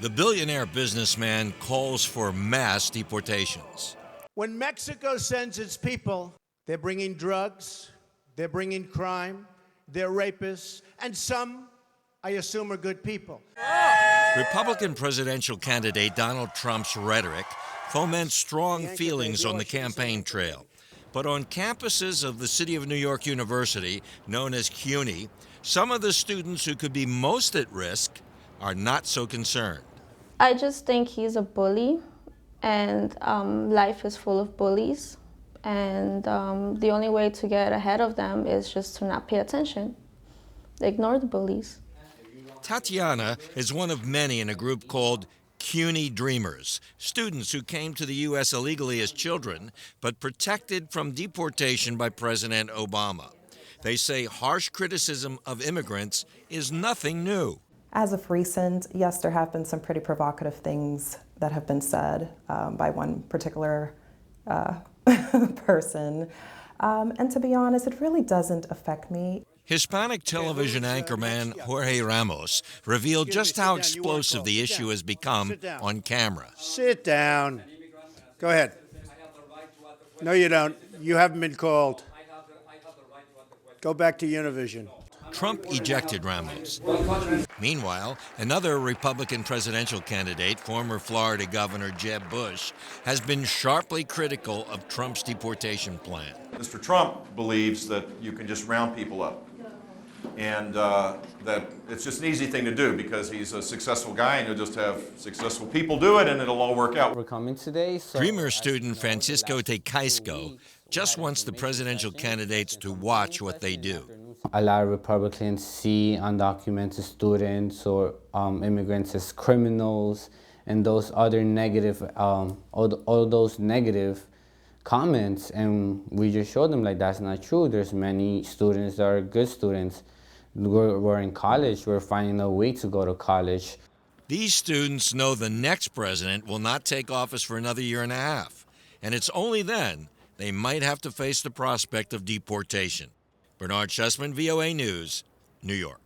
The billionaire businessman calls for mass deportations. When Mexico sends its people, they're bringing drugs, they're bringing crime, they're rapists, and some, I assume, are good people. Republican presidential candidate Donald Trump's rhetoric foments strong feelings on the campaign trail. But on campuses of the City of New York University, known as CUNY, some of the students who could be most at risk are not so concerned. I just think he's a bully, and life is full of bullies. And the only way to get ahead of them is just to not pay attention. Ignore the bullies. Tatiana is one of many in a group called CUNY Dreamers, students who came to the U.S. illegally as children, but protected from deportation by President Obama. They say harsh criticism of immigrants is nothing new. As of recent, yes, there have been some pretty provocative things that have been said by one particular person. And to be honest, it really doesn't affect me. Hispanic television anchorman Jorge Ramos revealed just how explosive the issue has become on camera. Sit down. Go ahead. No, you don't. You haven't been called. Go back to Univision. Trump ejected Ramos. Meanwhile, another Republican presidential candidate, former Florida Governor Jeb Bush, has been sharply critical of Trump's deportation plan. Mr. Trump believes that you can just round people up, and that it's just an easy thing to do because he's a successful guy and you'll just have successful people do it and it'll all work out. We're coming today. Dreamer student Francisco Tecaisko just wants the presidential candidates to watch what they do. A lot of Republicans see undocumented students or immigrants as criminals, and those other negative, all those negative comments, and we just show them like that's not true. There's many students that are good students. We're in college. We're finding a way to go to college. These students know the next president will not take office for another year and a half, and it's only then they might have to face the prospect of deportation. Bernard Shusman, VOA News, New York.